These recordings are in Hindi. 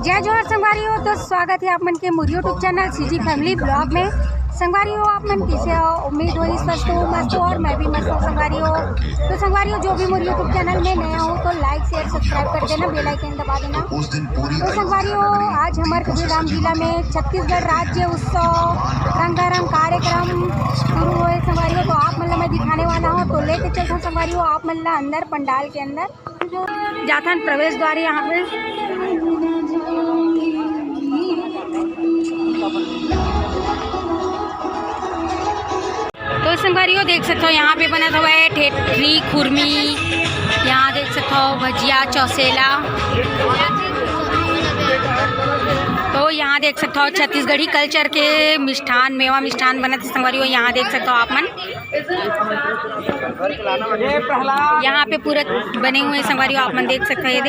जय जोहर संगवारियों। तो स्वागत है आप मन के मोर YouTube channel CG family blog में। संगवारियों आप मन कैसे हो? उम्मीद हो स्वस्थ हो, मस्त हो और मैं भी मस्त हूँ संगवारियों। तो संगवारियों जो भी मोर यूट्यूब चैनल में नया हो तो लाइक शेयर सब्सक्राइब कर देना, बेल आइकन दबा देना। तो संगवारियों आज हमारे कबीरधाम जिला में छत्तीसगढ़ राज्य उत्सव रंगारंग कार्यक्रम शुरू हुए संगवारियों। तो आप मतलब मैं दिखाने वाला हूँ, तो लेके चलता हूँ संगवारियों आप मतलब अंदर पंडाल के अंदर जाता प्रवेश द्वार यहाँ पे। तो संगवारियों देख सकते हो यहाँ पे बना हुआ है ठेठरी खुरमी, यहाँ देख सकते हो भजिया चौसेला। तो यहाँ देख सकते हो छत्तीसगढ़ी कल्चर के मिष्ठान मेवा मिष्ठान बना थे संगवारियों। यहाँ देख सकते हो आप मन, यहाँ पे पूरे बने हुए संगवारियों आप मन देख सकते हैं।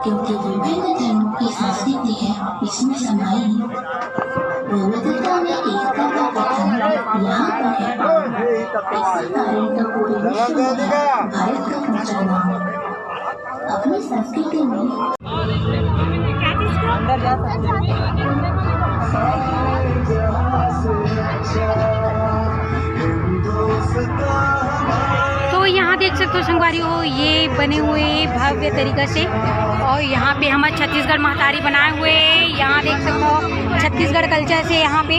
क्योंकि विभिन्न धर्मों की संस्कृति है इसमें समाई है। विविधता में एकता का कथन यहाँ पर है। इसी कारण तो पूरे विश्व में भारत का ऊंचा नाम अपनी संस्कृति में। तो यहाँ देख सकते हो संगवारियों ये बने हुए भव्य तरीक़ा से, और यहाँ पे हमारे छत्तीसगढ़ महतारी बनाए हुए। यहाँ देख सकते हो छत्तीसगढ़ कल्चर से यहाँ पे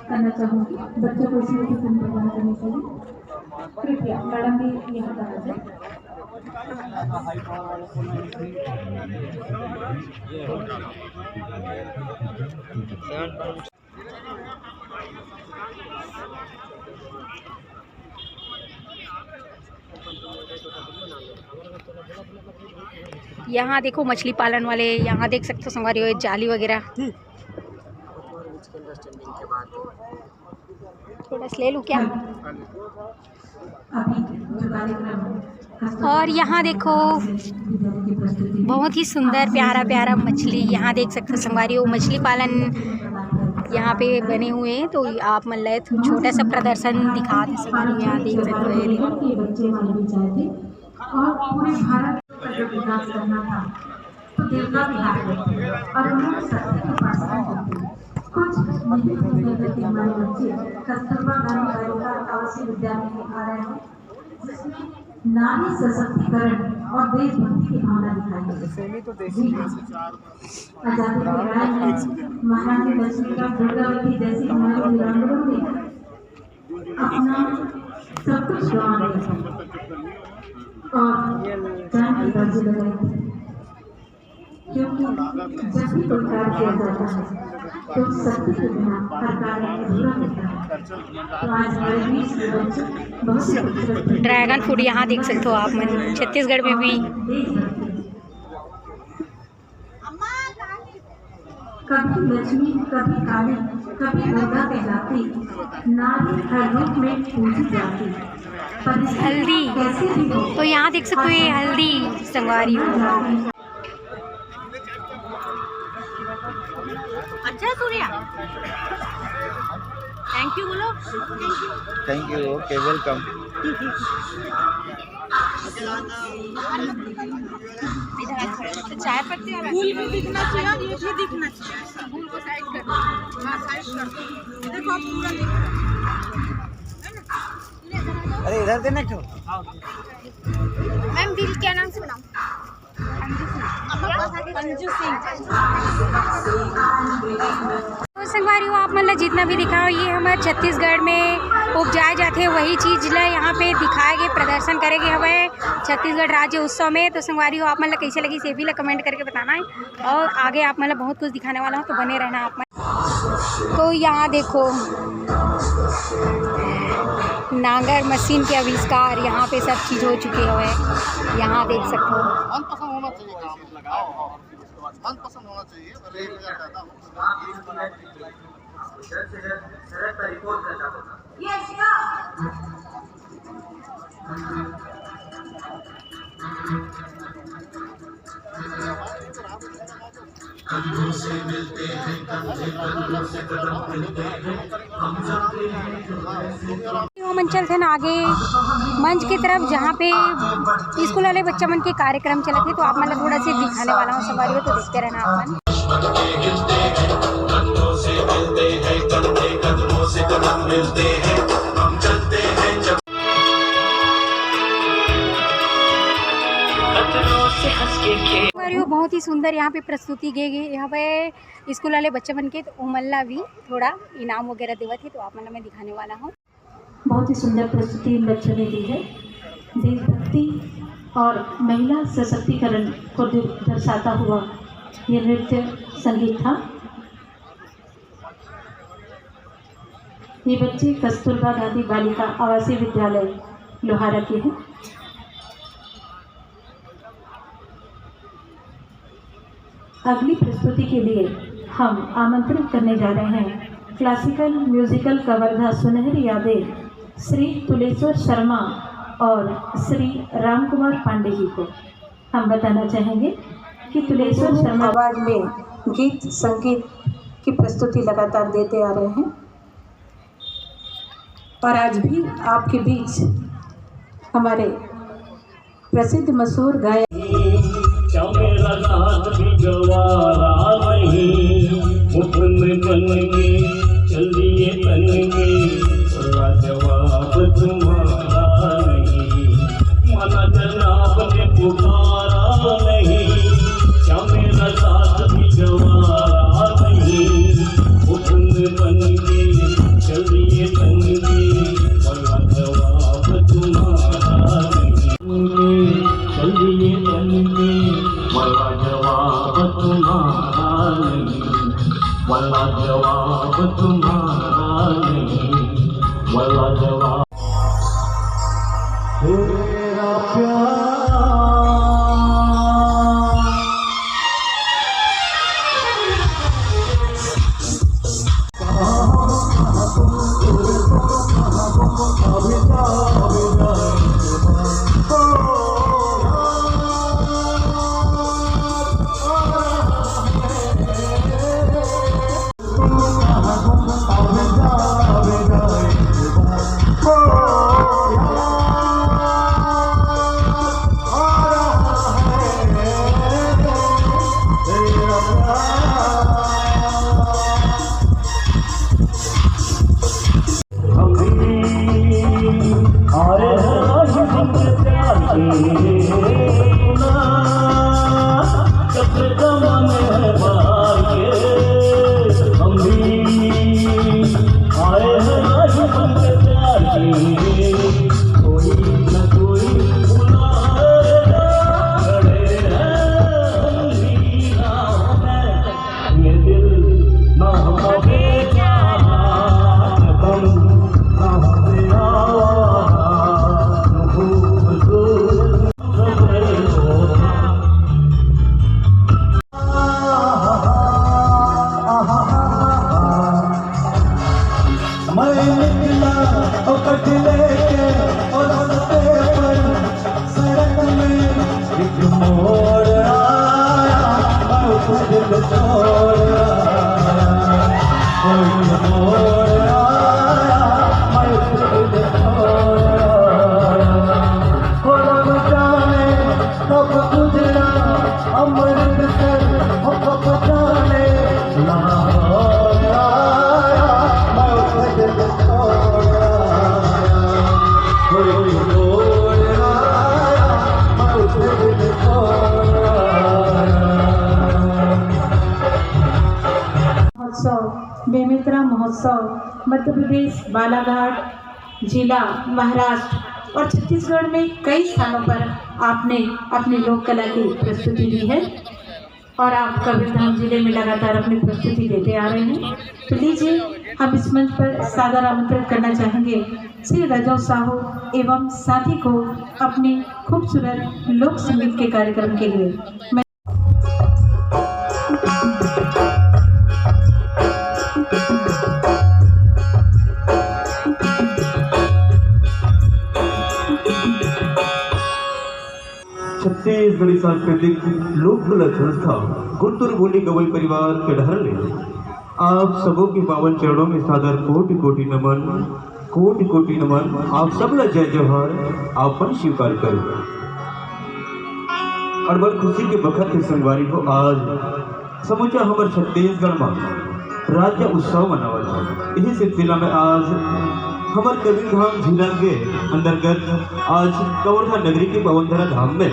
करना चाहूँगी। बच्चों को इसमें प्रदान करने के लिए कृपया मैडम भी यहाँ पर आ जाए। यहाँ देखो मछली पालन वाले, यहाँ देख सकते हो संगवारियों जाली वगैरह। थोड़ा ले लूँ क्या? और यहाँ देखो बहुत ही सुंदर प्यारा प्यारा मछली, यहाँ देख सकते हो संगवारियों मछली पालन यहाँ पे बने हुए हैं। तो आप मतलब छोटा सा प्रदर्शन दिखा दे संगवारियों, यहाँ देख सकते हो। और पूरे भारत का जो विकास करना था तो देवता बिहार में और उन्होंने सत्य के पास कुछ हमारे बच्चे कस्तूरबा गांधी बालिका आवासीय विद्यालय में आ रहे हैं, जिसमें नारी सशक्तिकरण और देशभक्ति की भावना दिखाई है। आजादी के लड़ाई में महारानी लक्ष्मीबाई दुर्गावती जैसी हमारी वीरांगनाओं ने अपना सब कुछ गंवा दिया और जान की बाजी लगाई थी। क्योंकि जब भी कोई कार्य किया जाता है तो सत्य के बिना हर कार्य अधूरा होता है। तो आज हमारे बीच के बच्चे बहुत ही खूबसूरत ड्रैगन फूड यहाँ देख सकते हो आप मन, छत्तीसगढ़ में भी। कभी लक्ष्मी कभी काली कभी दुर्गा कहलाती, नारी हर रूप में पूजी जाती। हल्दी, तो यहाँ देख सकते हो ये हल्दी संगवारियों। अच्छा सूर्या, थैंक यू बोलो। Thank you, okay welcome. चाय पत्ती वाला फूल भी दिखना चाहिए और ये भी दिखना चाहिए। फूल को साइड कर दो, हाँ साइड कर दो। देखो आप पूरा अरे इधर देना क्यों? मैम दिल क्या नाम से बनाऊं? अंजू सिंह। तो संगवारियों आप मतलब जितना भी दिखाओ ये हमारे छत्तीसगढ़ में उपजाए जाते हैं वही चीज़ ला यहाँ पे दिखाएंगे, प्रदर्शन करेंगे हमें छत्तीसगढ़ राज्य उत्सव में। तो संगवारियों आप मतलब कैसे लगी से भी कमेंट करके बताना है, और आगे आप मतलब बहुत कुछ दिखाने वाला हूँ तो बने रहना आप। तो यहाँ देखो नांगर मशीन के आविष्कार, यहाँ पे सब चीज़ हो चुके हुए हैं, यहाँ देख सकते हो। मनपसंद होना चाहिए, काम लगाओ मनपसंद होना चाहिए। हम चलते हैं आगे मंच की तरफ जहाँ पे स्कूल वाले बच्चा मन के कार्यक्रम चले थे, तो आप मतलब थोड़ा सा दिखाने वाला हूँ संगवारी, तो देखते रहना आप मन। बहुत ही सुंदर यहाँ पे प्रस्तुति की गई। यहाँ पे स्कूल वाले बच्चे बन के तो उमल्ला भी थोड़ा इनाम वगैरह देवा थे, तो आप मतलब मैं दिखाने वाला हूँ। बहुत ही सुंदर प्रस्तुति इन बच्चों ने दी है। देशभक्ति और महिला सशक्तिकरण को दर्शाता हुआ ये नृत्य संगीत था। ये बच्चे कस्तूरबा गांधी बालिका आवासीय विद्यालय लोहारा के हैं। अगली प्रस्तुति के लिए हम आमंत्रित करने जा रहे हैं क्लासिकल म्यूजिकल कवर्धा सुनहरी यादें श्री तुलेश्वर शर्मा और श्री राम कुमार पांडे जी को। हम बताना चाहेंगे कि तुलेश्वर शर्मा आवाज में गीत संगीत की प्रस्तुति लगातार देते आ रहे हैं और आज भी आपके बीच हमारे प्रसिद्ध मशहूर गायक मेरा साथ भी गवारा नहीं, मुठन बन के चलिए तन में, जवाब तुम्हारा नहीं, माना जनाब ने पुकारा नहीं, क्या मेरा साथ भी गवारा नहीं, मुठन बन के चलिए तन में, जवाब तुम्हारा नहीं, चलिए तन में, वाला जवाब तुम्हारा नहीं, वाला जवाब तुम्हारा नहीं, वाला जवाब तेरा प्यार। बेमेतरा महोत्सव मध्य प्रदेश बालाघाट जिला महाराष्ट्र और छत्तीसगढ़ में कई स्थानों पर आपने अपनी लोक कला की प्रस्तुति दी है और आप कबीरधाम जिले में लगातार अपनी प्रस्तुति देते आ रहे हैं। तो लीजिए हम इस मंच पर सादर आमंत्रित करना चाहेंगे श्री रजौ साहू एवं साथी को अपने खूबसूरत लोक संगीत के कार्यक्रम के लिए। छत्तीसगढ़ छत्तीसगढ़ी सांस्कृतिक लोक कला संस्था गुरुतुर बोली गवई परिवार के ढहर ले आप सबों के पावन चरणों में सादर कोटि कोटि नमन। आप सबला जय जोहार आपन स्वीकार करो। और बड़ खुशी के बखत के संगवारी को आज समूचा हमारे छत्तीसगढ़ में राज्य उत्सव मनावल है। इसी सिलसिला में आज हमारे कबीरधाम जिला के अंतर्गत आज कवर्धा नगरी के पवनधरा धाम में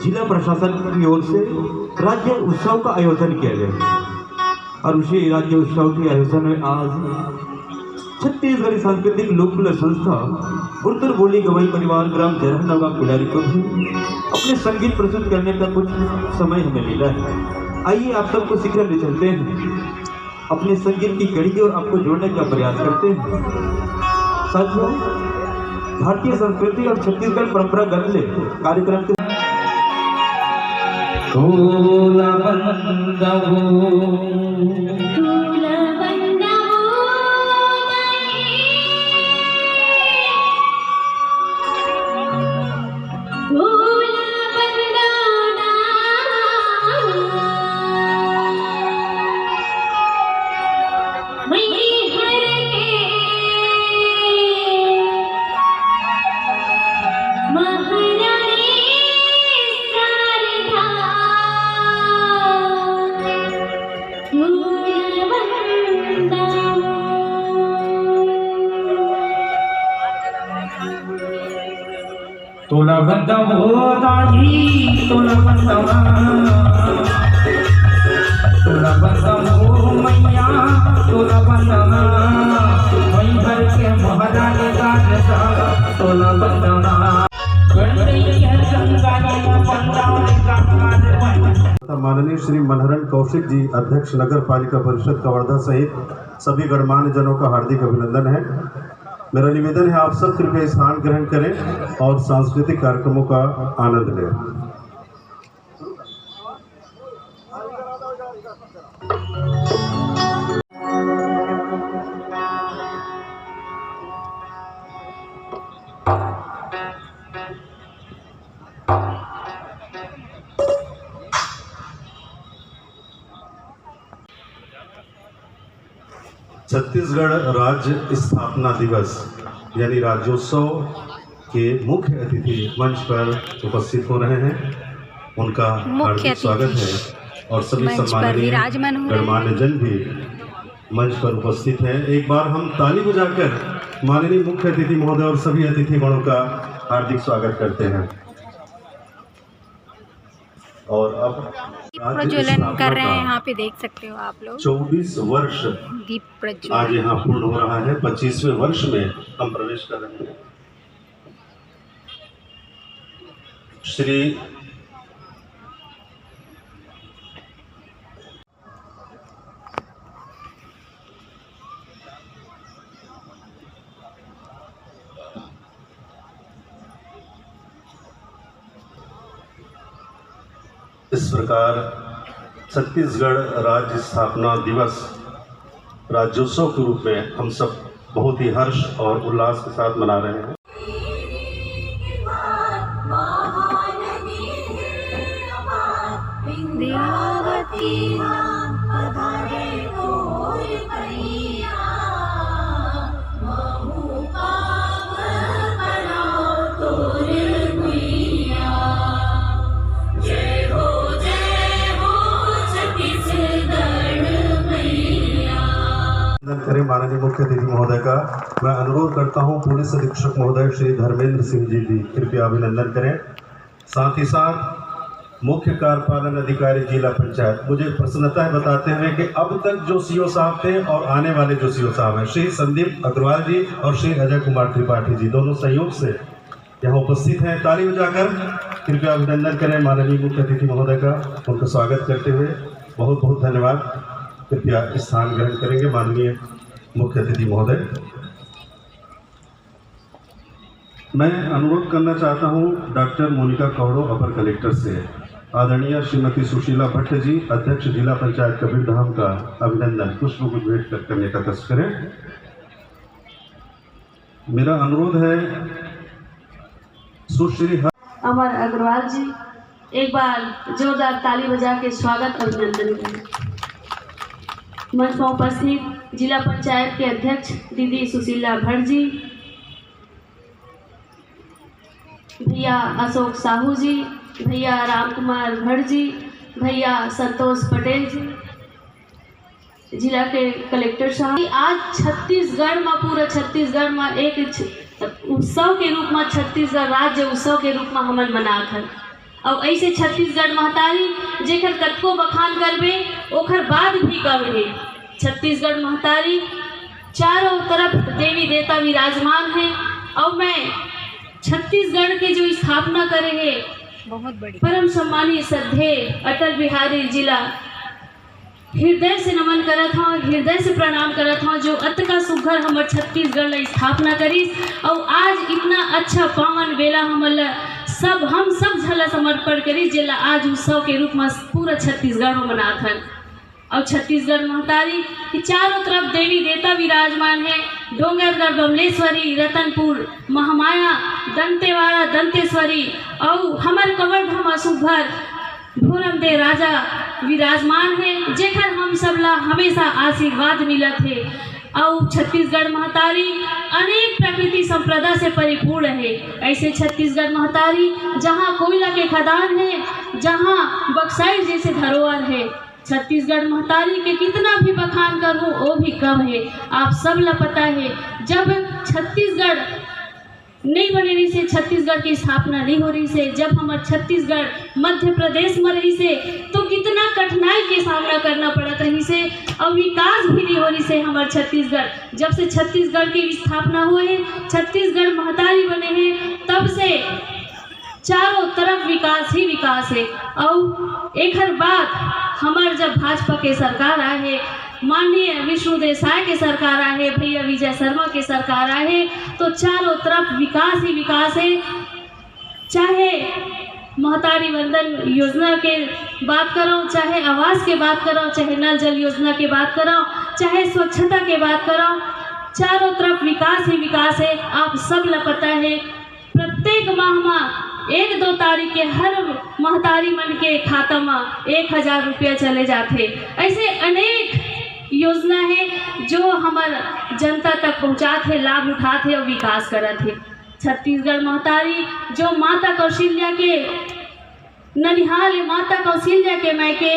जिला प्रशासन की ओर से राज्य उत्सव का आयोजन किया गया। और उसी राज्य उत्सव के आयोजन में आज छत्तीसगढ़ी सांस्कृतिक लोककला संस्था गुरुतुर बोली गवई परिवार ग्राम जरहनवा पिलारी को भी अपने संगीत प्रस्तुत करने का कुछ समय हमें मिला है। आइए आप सबको सीखने ले चलते हैं, अपने संगीत की कड़ी और आपको जोड़ने का प्रयास करते हैं। साथियों, भारतीय संस्कृति और छत्तीसगढ़ परंपरागत कार्यक्रम के तोला बंदा दाई तोला बंदा हो मैया तोला बंदा वही घर के मोहरा के गाज तोला बंदा माननीय श्री मनहरन कौशिक जी, अध्यक्ष नगर पालिका परिषद कवर्धा सहित सभी गणमान्य जनों का हार्दिक अभिनंदन है। मेरा निवेदन है आप सब कृपया स्थान ग्रहण करें और सांस्कृतिक कार्यक्रमों का आनंद लें। छत्तीसगढ़ राज्य स्थापना दिवस यानी राज्योत्सव के मुख्य अतिथि मंच पर उपस्थित हो रहे हैं। उनका हार्दिक स्वागत है और सभी सम्माननीय गणमान्य जन भी मंच पर उपस्थित हैं। एक बार हम ताली बजाकर माननीय मुख्य अतिथि महोदय और सभी अतिथि गणों का हार्दिक स्वागत करते हैं। और अब प्रज्वलन कर रहे हैं, यहाँ पे देख सकते हो आप लोग। 24 वर्ष दीप प्रज्वलन आज यहाँ पूर्ण हो रहा है। 25वें वर्ष में हम प्रवेश कर रहे हैं। श्री इस प्रकार छत्तीसगढ़ राज्य स्थापना दिवस राज्योत्सव के रूप में हम सब बहुत ही हर्ष और उल्लास के साथ मना रहे हैं। करें माननीय मुख्य अतिथि महोदय का मैं अनुरोध करता हूं। पुलिस अधीक्षक महोदय श्री धर्मेंद्र सिंह जी भी कृपया अभिनंदन करें। साथ ही साथ मुख्य कार्यपालन अधिकारी जिला पंचायत मुझे प्रसन्नता है बताते हुए कि अब तक जो सीओ साहब थे और आने वाले जो सीओ साहब हैं श्री संदीप अग्रवाल जी और श्री अजय कुमार त्रिपाठी जी दोनों संयोग से यहाँ उपस्थित हैं। ताली बजाकर कृपया अभिनंदन करें माननीय मुख्य अतिथि महोदय का। उनका स्वागत करते हुए बहुत बहुत धन्यवाद। कृपया स्थान ग्रहण करेंगे माननीय मुख्य अतिथि महोदय। मैं अनुरोध करना चाहता हूं डॉक्टर मोनिका कौड़ो अपर कलेक्टर से आदरणीय श्रीमती सुशीला भट्ट जी अध्यक्ष जिला पंचायत कबीरधाम का अभिनंदन पुष्प भेंट करने का कष्ट करें। मेरा अनुरोध है सुश्री अमर अग्रवाल जी। एक बार जोरदार ताली बजा के स्वागत अभिनंदन करें। मंच पर उपस्थित जिला पंचायत के अध्यक्ष दीदी सुशीला भट्ट जी, भैया अशोक साहू जी, भैया राम कुमार भट्ट जी, भैया संतोष पटेल जी, जिला के कलेक्टर साहब। आज छत्तीसगढ़ में पूरा छत्तीसगढ़ में एक उत्सव के रूप में छत्तीसगढ़ राज्य उत्सव के रूप में हमन मनात हन। और ऐसे छत्तीसगढ़ महतारी जेकर कतको बखान करबे ओकर बाद भी कम है। छत्तीसगढ़ महतारी चारों तरफ देवी देवता विराजमान है। और मैं छत्तीसगढ़ के जो स्थापना करे है बहुत बड़ी परम सम्मानीय श्रद्धेय अटल बिहारी जिला हृदय से नमन करत हूँ, हृदय से प्रणाम करत हूँ, जो अत का सुघर हमर छत्तीसगढ़ ने स्थापना करी। और आज इतना अच्छा पावन बेला हम सब झला समर्पण करी जिला आज उत्सव के रूप में पूरा छत्तीसगढ़ में मनात हन। और छत्तीसगढ़ महतारी की चारों तरफ देवी देवता विराजमान है। डोंगरगढ़ बमलेश्वरी, रतनपुर महामाया, दंतेवाड़ा दंतेश्वरी और हमर कवर्धा असुघर भोरम दे राजा विराजमान है, जेकर हम सब ला हमेशा आशीर्वाद मिलत है। और छत्तीसगढ़ महतारी अनेक प्रकृति संप्रदा से परिपूर्ण है। ऐसे छत्तीसगढ़ महतारी जहाँ कोयला के खदान है, जहाँ बक्साइट जैसे धरोहर है, छत्तीसगढ़ महतारी के कितना भी बखान करूँ वो भी कम है। आप सब ला पता है जब छत्तीसगढ़ नहीं बने रही से, छत्तीसगढ़ की स्थापना नहीं हो रही से, जब हमारे छत्तीसगढ़ मध्य प्रदेश में रही से तो कितना कठिनाई के सामना करना पड़त रही से और विकास भी नहीं हो रही से। हमारे छत्तीसगढ़ जब से छत्तीसगढ़ की स्थापना हुई है, छत्तीसगढ़ महतारी बने हैं, तब से चारों तरफ विकास ही विकास है। और एक हर बात हमारे जब भाजपा के सरकार आए है, माननीय विष्णु देसाई के सरकार आए है, भैया विजय शर्मा के सरकार आए है, तो चारों तरफ विकास ही विकास है। चाहे महतारी वंदन योजना के बात करो, चाहे आवास के बात करो, चाहे नल जल योजना के बात करो, चाहे स्वच्छता के बात करो, चारों तरफ विकास ही विकास है। आप सब ला पता है प्रत्येक माह में 1-2 तारीख के हर महतारी मन के खाता में 1000 रुपया चले जाते। ऐसे अनेक योजना है जो हमार जनता तक पहुँचाते है, लाभ उठाते है और विकास करते है। छत्तीसगढ़ महतारी जो माता कौशल्या के ननिहाल, माता कौशल्या के मैके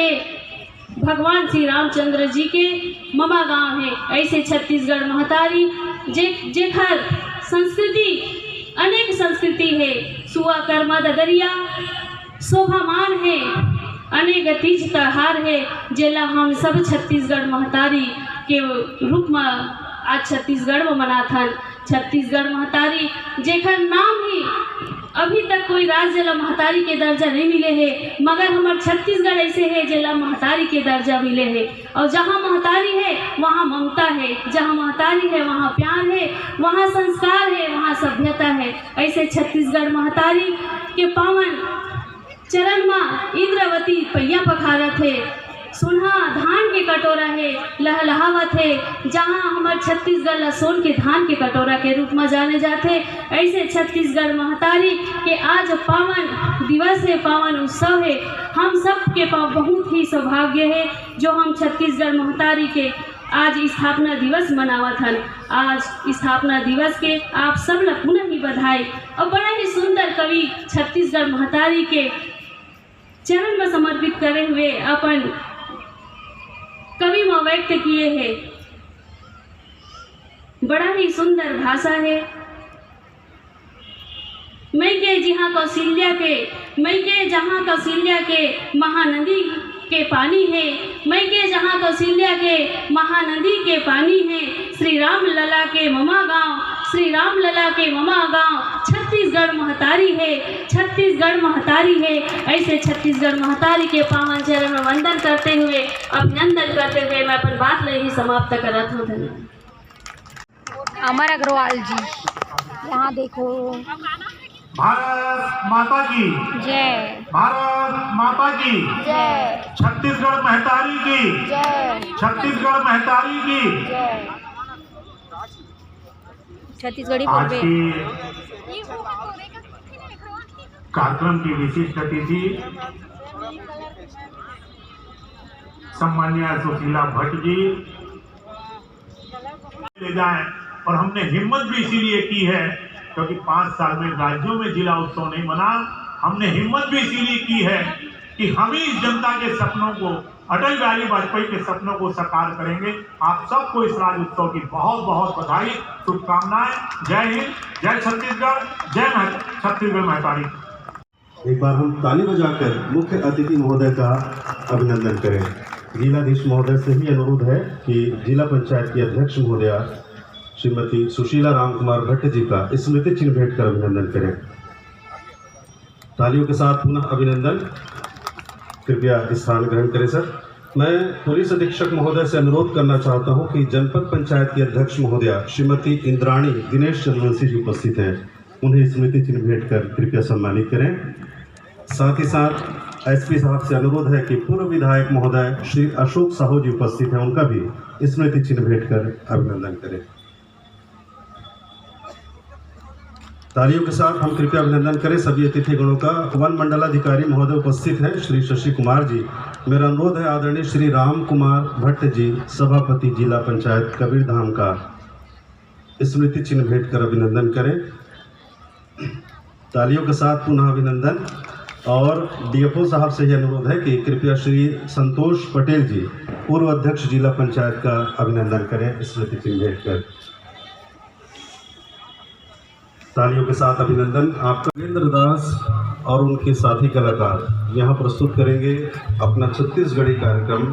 भगवान श्री रामचंद्र जी के ममा गांव है। ऐसे छत्तीसगढ़ महतारी जेखर संस्कृति अनेक संस्कृति है, सुआ कर्मा ददरिया शोभामान है, अनेक तीज त्योहार है, जेला हम सब छत्तीसगढ़ महतारी के रूप में आज छत्तीसगढ़ में मनाथन। छत्तीसगढ़ महतारी जेखर नाम ही अभी तक कोई राज्य जिला महतारी के दर्जा नहीं मिले है, मगर हमारे छत्तीसगढ़ ऐसे है जिला महतारी के दर्जा मिले है। और जहाँ महतारी है वहाँ ममता है, जहाँ महतारी है वहाँ प्यार है, वहाँ संस्कार है, वहाँ सभ्यता है। ऐसे छत्तीसगढ़ महतारी के पावन चरण में इंद्रावती पैया पखारत है, सुनहा धान के कटोरा है, लहलहावत है, जहाँ हमारे छत्तीसगढ़ ला सोन के धान के कटोरा के रूप में जाने जाते। ऐसे छत्तीसगढ़ महतारी के आज पावन दिवस है, पावन उत्सव है। हम सब के पास बहुत ही सौभाग्य है जो हम छत्तीसगढ़ महतारी के आज स्थापना दिवस मनावत हन। आज स्थापना दिवस के आप सब ला पुनः ही बधाई। और बड़ा ही सुंदर कवि छत्तीसगढ़ महतारी के चरण में समर्पित करे हुए अपन कवि में व्यक्त किए हैं। बड़ा ही सुंदर भाषा है। मैं के जहाँ कौशल्या के, मैं के जहाँ कौशल्या के महानदी के पानी है, मैं के जहाँ कौशल्या के महानदी के पानी है, श्री राम लला के ममा गाँव, श्री राम लला के ममा गाँव छत्तीसगढ़ महतारी है, छत्तीसगढ़ महतारी है। ऐसे छत्तीसगढ़ महतारी के पावन चरण में वंदन करते हुए, अभिनंदन करते हुए मैं अपन बात ले ही समाप्त करत हूँ। धन्यवाद। अमर अग्रवाल जी, यहाँ देखो। भारत माता की जय, भारत माता की जय, छत्तीसगढ़ महतारी की जय, छत्तीसगढ़ महतारी की जय। छत्तीसगढ़ी आज बोलबे। की कार्यक्रम की विशिष्ट अतिथि सम्मान्य सुशीला भट्ट जी ले जाएं। और हमने हिम्मत भी इसीलिए की है क्योंकि 5 साल में राज्यों में जिला उत्सव नहीं बना। हमने हिम्मत भी इसीलिए की है कि हम ही इस जनता के सपनों को, अटल बिहारी वाजपेयी के सपनों को साकार करेंगे। आप सबको इस राज्य उत्सव की बहुत बहुत बधाई, शुभकामनाएं। जय हिंद, जय छत्तीसगढ़, जय छत्तीसगढ़ महतारी। एक बार हम ताली बजाकर मुख्य अतिथि महोदय का अभिनंदन करें। जिलाधीश महोदय से ही अनुरोध है कि जिला पंचायत की अध्यक्ष महोदया श्रीमती सुशीला राम कुमार भट्ट जी का स्मृति चिन्ह भेंट कर अभिनंदन करें। तालियों के साथ पुनः अभिनंदन। कृपया स्थान ग्रहण करें सर। मैं पुलिस अधीक्षक महोदय से अनुरोध करना चाहता हूं कि जनपद पंचायत की अध्यक्ष महोदया श्रीमती इंद्राणी दिनेश चंद्रवंशी जी उपस्थित हैं, उन्हें स्मृति चिन्ह भेंट कर कृपया सम्मानित करें। साथ ही साथ एसपी साहब से अनुरोध है कि पूर्व विधायक महोदय श्री अशोक साहू जी उपस्थित हैं, उनका भी स्मृति चिन्ह भेंट कर अभिनंदन करें। तालियों के साथ हम कृपया अभिनंदन करें सभी अतिथिगणों का। वन मंडलाधिकारी महोदय उपस्थित हैं श्री शशि कुमार जी। मेरा अनुरोध है आदरणीय श्री राम कुमार भट्ट जी सभापति जिला पंचायत कबीरधाम का स्मृति चिन्ह भेंट कर अभिनंदन करें। तालियों के साथ पुनः अभिनंदन। और डीएफओ साहब से यह अनुरोध है कि कृपया श्री संतोष पटेल जी पूर्व अध्यक्ष जिला पंचायत का अभिनंदन करें स्मृति चिन्ह भेंट कर। तालियों के साथ अभिनंदन। आपका वीरेंद्र दास और उनके साथी कलाकार यहाँ प्रस्तुत करेंगे अपना छत्तीसगढ़ी कार्यक्रम।